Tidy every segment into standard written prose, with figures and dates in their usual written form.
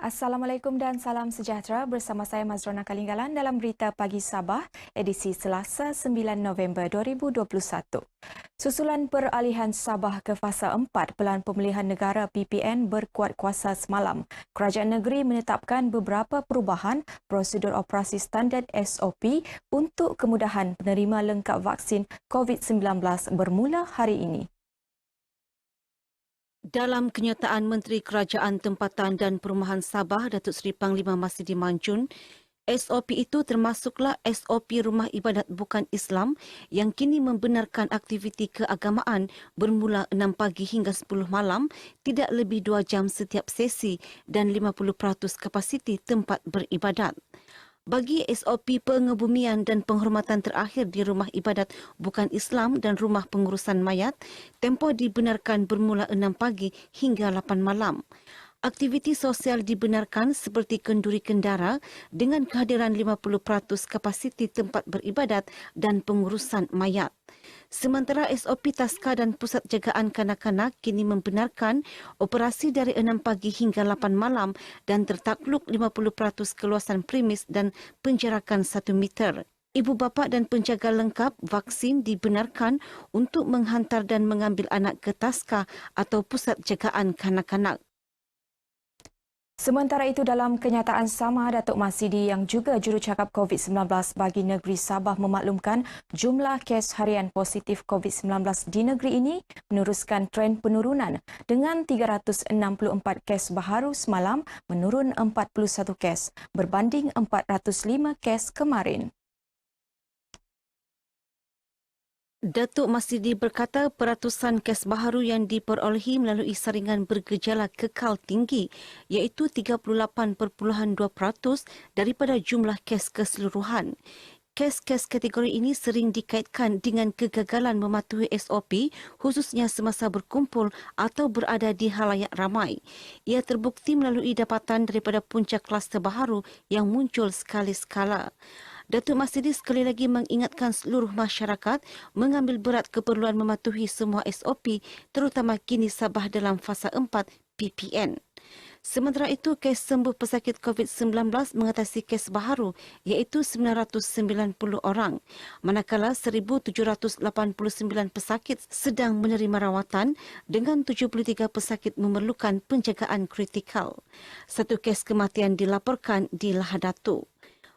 Assalamualaikum dan salam sejahtera. Bersama saya Mazrona Kalinggalan dalam Berita Pagi Sabah, edisi Selasa 9 November 2021. Susulan peralihan Sabah ke Fasa 4 Pelan Pemulihan Negara PPN berkuat kuasa semalam, Kerajaan Negeri menetapkan beberapa perubahan prosedur operasi standard SOP untuk kemudahan penerima lengkap vaksin COVID-19 bermula hari ini. Dalam kenyataan Menteri Kerajaan Tempatan dan Perumahan Sabah, Datuk Seri Panglima Masidi Mancun, SOP itu termasuklah SOP Rumah Ibadat Bukan Islam yang kini membenarkan aktiviti keagamaan bermula 6 pagi hingga 10 malam, tidak lebih 2 jam setiap sesi dan 50% kapasiti tempat beribadat. Bagi SOP pengebumian dan penghormatan terakhir di rumah ibadat bukan Islam dan rumah pengurusan mayat, tempoh dibenarkan bermula 6 pagi hingga 8 malam. Aktiviti sosial dibenarkan seperti kenduri kendara dengan kehadiran 50% kapasiti tempat beribadat dan pengurusan mayat. Sementara SOP Taska dan Pusat Jagaan Kanak-kanak kini membenarkan operasi dari 6 pagi hingga 8 malam dan tertakluk 50% keluasan premis dan penjarakan 1 meter. Ibu bapa dan penjaga lengkap vaksin dibenarkan untuk menghantar dan mengambil anak ke Taska atau Pusat Jagaan Kanak-kanak. Sementara itu, dalam kenyataan sama, Datuk Masidi yang juga jurucakap COVID-19 bagi negeri Sabah memaklumkan jumlah kes harian positif COVID-19 di negeri ini meneruskan tren penurunan dengan 364 kes baharu semalam menurun 41 kes berbanding 405 kes kemarin. Datuk Masidi berkata peratusan kes baharu yang diperolehi melalui saringan bergejala kekal tinggi iaitu 38.2% daripada jumlah kes keseluruhan. Kes-kes kategori ini sering dikaitkan dengan kegagalan mematuhi SOP khususnya semasa berkumpul atau berada di halayak ramai. Ia terbukti melalui dapatan daripada punca kluster baharu yang muncul sekali-sekala. Datuk Masidi sekali lagi mengingatkan seluruh masyarakat mengambil berat keperluan mematuhi semua SOP terutama kini Sabah dalam fasa 4 PPN. Sementara itu, kes sembuh pesakit COVID-19 mengatasi kes baharu iaitu 990 orang, manakala 1,789 pesakit sedang menerima rawatan dengan 73 pesakit memerlukan penjagaan kritikal. 1 kes kematian dilaporkan di Lahadatu.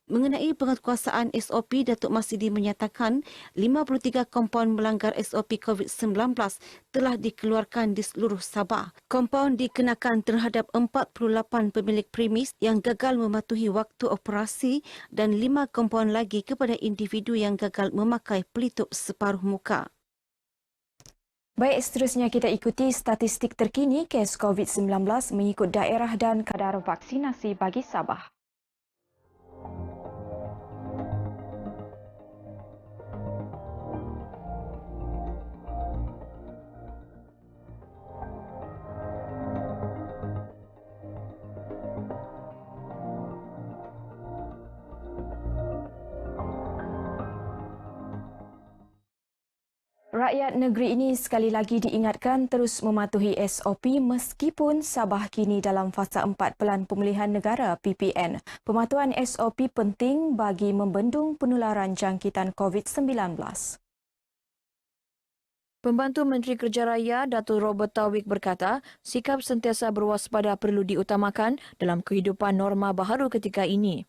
Mengenai penguatkuasaan SOP, Datuk Masidi menyatakan 53 kompaun melanggar SOP COVID-19 telah dikeluarkan di seluruh Sabah. Kompaun dikenakan terhadap 48 pemilik premis yang gagal mematuhi waktu operasi dan 5 kompaun lagi kepada individu yang gagal memakai pelitup separuh muka. Baik, seterusnya kita ikuti statistik terkini kes COVID-19 mengikut daerah dan kadar vaksinasi bagi Sabah. Rakyat negeri ini sekali lagi diingatkan terus mematuhi SOP meskipun Sabah kini dalam fasa 4 Pelan Pemulihan Negara PPN. Pematuhan SOP penting bagi membendung penularan jangkitan COVID-19. Pembantu Menteri Kerja Raya, Datuk Robert Taufiq berkata, sikap sentiasa berwaspada perlu diutamakan dalam kehidupan norma baharu ketika ini.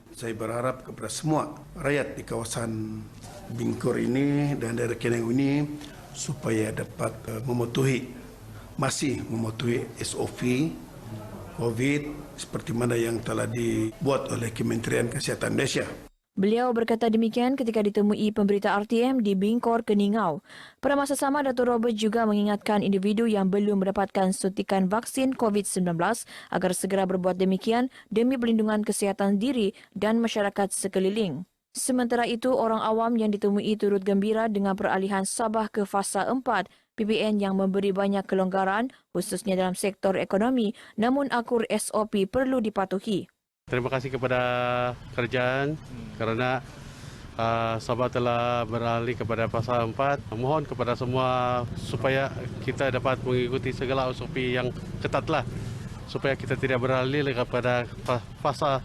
Saya berharap kepada semua rakyat di kawasan Bingkor ini dan daerah Keneng ini supaya dapat masih mematuhi SOP COVID seperti mana yang telah dibuat oleh Kementerian Kesihatan Malaysia. Beliau berkata demikian ketika ditemui pemberita RTM di Bingkor, Keningau. Pada masa sama, Datuk Robert juga mengingatkan individu yang belum mendapatkan suntikan vaksin COVID-19 agar segera berbuat demikian demi perlindungan kesihatan diri dan masyarakat sekeliling. Sementara itu, orang awam yang ditemui turut gembira dengan peralihan Sabah ke fasa 4 PPN yang memberi banyak kelonggaran khususnya dalam sektor ekonomi, namun akur SOP perlu dipatuhi. Terima kasih kepada kerajaan kerana Sabah telah beralih kepada fasa 4. Mohon kepada semua supaya kita dapat mengikuti segala SOP yang ketatlah supaya kita tidak beralih kepada fasa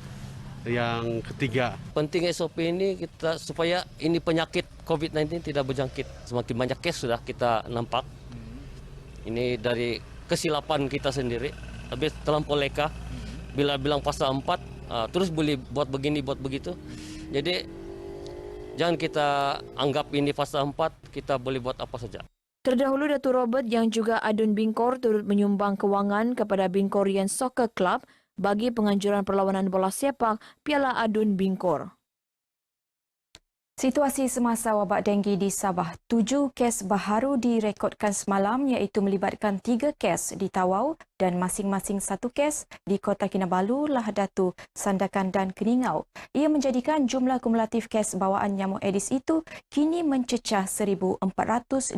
yang ketiga. Penting SOP ini kita supaya ini penyakit COVID-19 tidak berjangkit. Semakin banyak kes sudah kita nampak. Ini dari kesilapan kita sendiri. Tapi terlampau leka. Bila bilang fase 4, terus boleh buat begini, buat begitu. Jadi jangan kita anggap ini fase 4, kita boleh buat apa saja. Terdahulu Datuk Robert yang juga adun Bingkor turut menyumbang kewangan kepada Bingkorian Soccer Club bagi penganjuran perlawanan bola sepak Piala Adun Bingkor. Situasi semasa wabak denggi di Sabah, 7 kes baharu direkodkan semalam iaitu melibatkan 3 kes di Tawau dan masing-masing 1 kes di Kota Kinabalu, Lahadatu, Sandakan dan Keningau. Ia menjadikan jumlah kumulatif kes bawaan nyamuk Aedes itu kini mencecah 1,412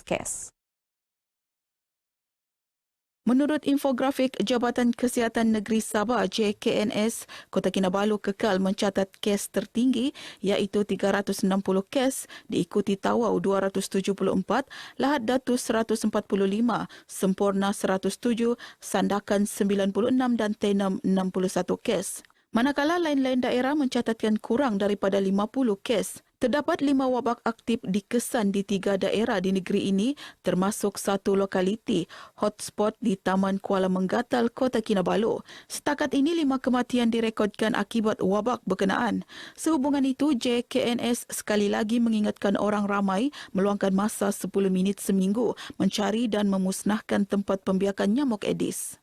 kes. Menurut infografik Jabatan Kesihatan Negeri Sabah JKNS, Kota Kinabalu kekal mencatat kes tertinggi iaitu 360 kes, diikuti Tawau 274, Lahad Datu 145, Semporna 107, Sandakan 96 dan Tenom 61 kes. Manakala lain-lain daerah mencatatkan kurang daripada 50 kes. Terdapat 5 wabak aktif dikesan di 3 daerah di negeri ini termasuk 1 lokaliti hotspot di Taman Kuala Menggatal, Kota Kinabalu. Setakat ini 5 kematian direkodkan akibat wabak berkenaan. Sehubungan itu, JKNS sekali lagi mengingatkan orang ramai meluangkan masa 10 minit seminggu mencari dan memusnahkan tempat pembiakan nyamuk Aedes.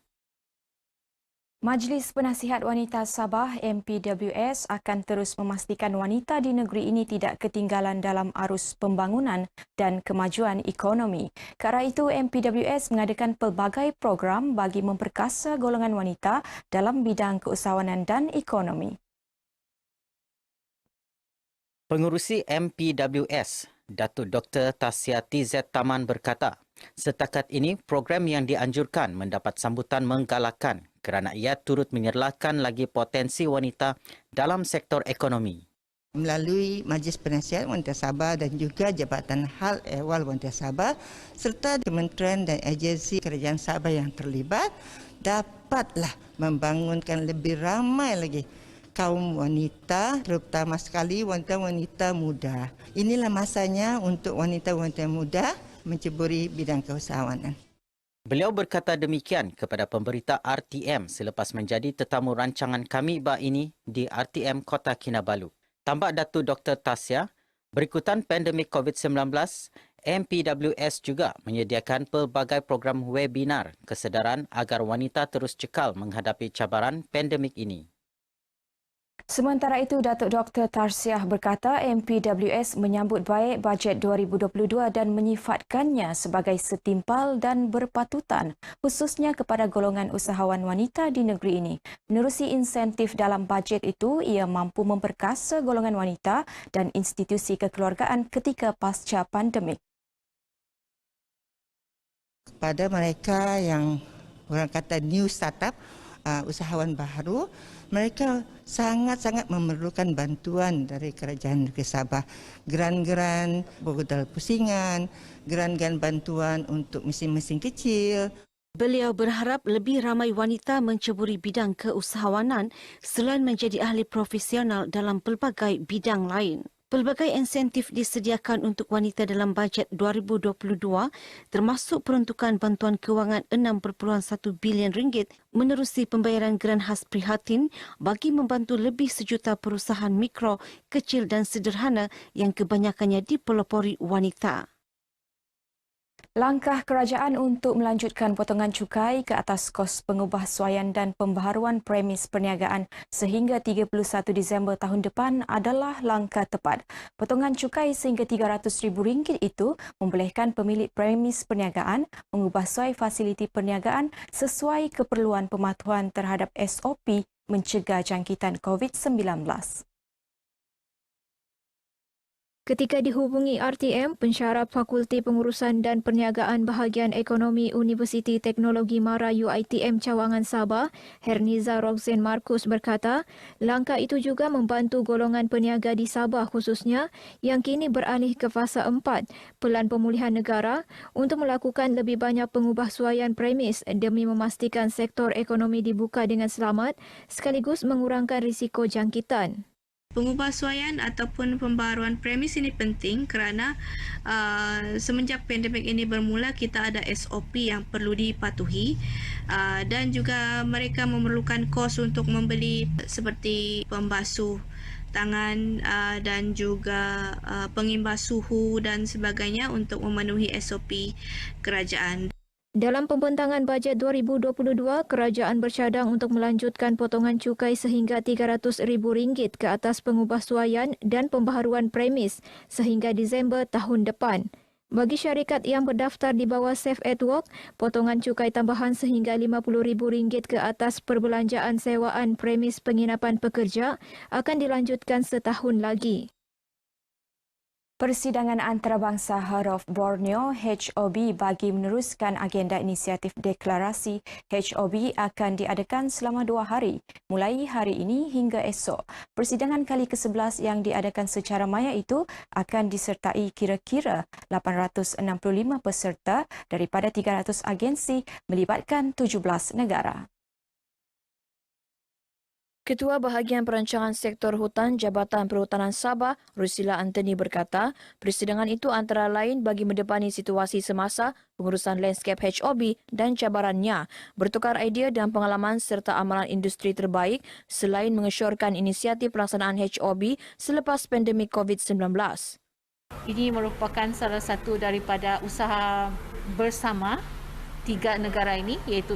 Majlis Penasihat Wanita Sabah MPWS akan terus memastikan wanita di negeri ini tidak ketinggalan dalam arus pembangunan dan kemajuan ekonomi. Ke arah itu, MPWS mengadakan pelbagai program bagi memperkasa golongan wanita dalam bidang keusahawanan dan ekonomi. Pengurusi MPWS, Datuk Dr. Tasyati Z. Taman berkata, setakat ini program yang dianjurkan mendapat sambutan menggalakkan kerana ia turut menyerlakan lagi potensi wanita dalam sektor ekonomi. Melalui Majlis Penasihat Wanita Sabah dan juga Jabatan Hal Ehwal Wanita Sabah serta kementerian dan agensi kerajaan Sabah yang terlibat dapatlah membangunkan lebih ramai lagi kaum wanita, terutama sekali wanita-wanita muda. Inilah masanya untuk wanita-wanita muda menceburi bidang keusahawanan. Beliau berkata demikian kepada pemberita RTM selepas menjadi tetamu rancangan kami ini di RTM Kota Kinabalu. Tambah Datuk Dr. Tasya, berikutan pandemik COVID-19, MPWS juga menyediakan pelbagai program webinar kesedaran agar wanita terus cekal menghadapi cabaran pandemik ini. Sementara itu, Datuk Dr. Tarsiah berkata MPWS menyambut baik bajet 2022 dan menyifatkannya sebagai setimpal dan berpatutan, khususnya kepada golongan usahawan wanita di negeri ini. Menerusi insentif dalam bajet itu, ia mampu memperkasa golongan wanita dan institusi kekeluargaan ketika pasca pandemik. Kepada mereka yang orang kata new startup, usahawan baru, mereka sangat-sangat memerlukan bantuan dari Kerajaan Negeri Sabah. Geran-geran modal pusingan, geran-geran bantuan untuk mesin-mesin kecil. Beliau berharap lebih ramai wanita menceburi bidang keusahawanan selain menjadi ahli profesional dalam pelbagai bidang lain. Pelbagai insentif disediakan untuk wanita dalam bajet 2022 termasuk peruntukan bantuan kewangan 6.1 bilion ringgit menerusi pembayaran geran khas prihatin bagi membantu lebih 1 juta perusahaan mikro, kecil dan sederhana yang kebanyakannya dipelopori wanita. Langkah kerajaan untuk melanjutkan potongan cukai ke atas kos pengubahsuaian dan pembaharuan premis perniagaan sehingga 31 Disember tahun depan adalah langkah tepat. Potongan cukai sehingga RM300,000 itu membolehkan pemilik premis perniagaan mengubahsuai fasiliti perniagaan sesuai keperluan pematuhan terhadap SOP mencegah jangkitan COVID-19. Ketika dihubungi RTM, pensyarah Fakulti Pengurusan dan Perniagaan Bahagian Ekonomi Universiti Teknologi Mara UiTM Cawangan Sabah, Herniza Roxanne Marcus berkata, langkah itu juga membantu golongan peniaga di Sabah khususnya yang kini beralih ke fasa 4, Pelan Pemulihan Negara, untuk melakukan lebih banyak pengubahsuaian premis demi memastikan sektor ekonomi dibuka dengan selamat sekaligus mengurangkan risiko jangkitan. Pengubahsuaian ataupun pembaharuan premis ini penting kerana semenjak pandemik ini bermula kita ada SOP yang perlu dipatuhi dan juga mereka memerlukan kos untuk membeli seperti pembasuh tangan dan juga pengimbas suhu dan sebagainya untuk memenuhi SOP kerajaan. Dalam pembentangan bajet 2022, kerajaan bercadang untuk melanjutkan potongan cukai sehingga RM300,000 ke atas pengubahsuaian dan pembaharuan premis sehingga Disember tahun depan. Bagi syarikat yang berdaftar di bawah Safe at Work, potongan cukai tambahan sehingga RM50,000 ke atas perbelanjaan sewaan premis penginapan pekerja akan dilanjutkan setahun lagi. Persidangan Antarabangsa Huruf Borneo HOB bagi meneruskan agenda inisiatif deklarasi HOB akan diadakan selama 2 hari, mulai hari ini hingga esok. Persidangan kali ke-11 yang diadakan secara maya itu akan disertai kira-kira 865 peserta daripada 300 agensi melibatkan 17 negara. Ketua Bahagian Perancangan Sektor Hutan Jabatan Perhutanan Sabah, Rusila Anthony berkata, persidangan itu antara lain bagi mendepani situasi semasa pengurusan landscape HOB dan cabarannya, bertukar idea dan pengalaman serta amalan industri terbaik selain mengesyorkan inisiatif pelaksanaan HOB selepas pandemik COVID-19. Ini merupakan salah satu daripada usaha bersama 3 negara ini, iaitu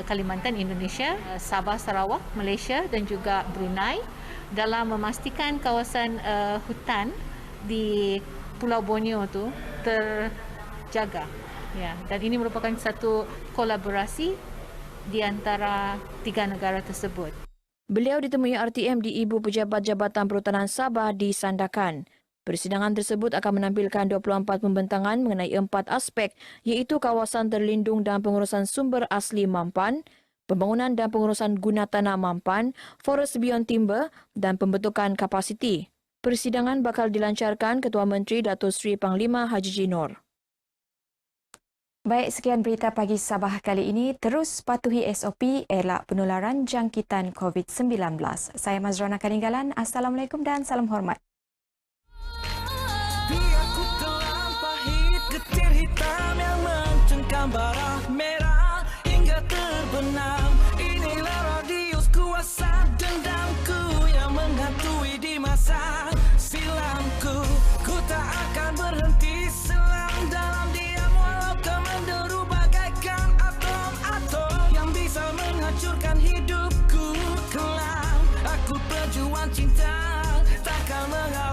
Kalimantan, Indonesia, Sabah, Sarawak, Malaysia dan juga Brunei dalam memastikan kawasan hutan di Pulau Borneo itu terjaga. Ya, dan ini merupakan satu kolaborasi di antara 3 negara tersebut. Beliau ditemui RTM di Ibu Pejabat Jabatan Perhutanan Sabah di Sandakan. Persidangan tersebut akan menampilkan 24 pembentangan mengenai 4 aspek, iaitu kawasan terlindung dan pengurusan sumber asli Mampan, pembangunan dan pengurusan guna tanah Mampan, Forest Beyond Timber dan pembentukan kapasiti. Persidangan bakal dilancarkan Ketua Menteri Datuk Seri Panglima Haji Jinor. Baik, sekian berita pagi Sabah kali ini. Terus patuhi SOP, elak penularan jangkitan COVID-19. Saya Mazrona Kaninggalan. Assalamualaikum dan salam hormat. Bara merah hingga terbenam. Inilah radius kuasa dendamku yang menghantui di masa silamku. Ku tak akan berhenti selam dalam diam walau kau menderu bagaikan atom-atom yang bisa menghancurkan hidupku kelak. Aku pejuang cinta takkan menghargai.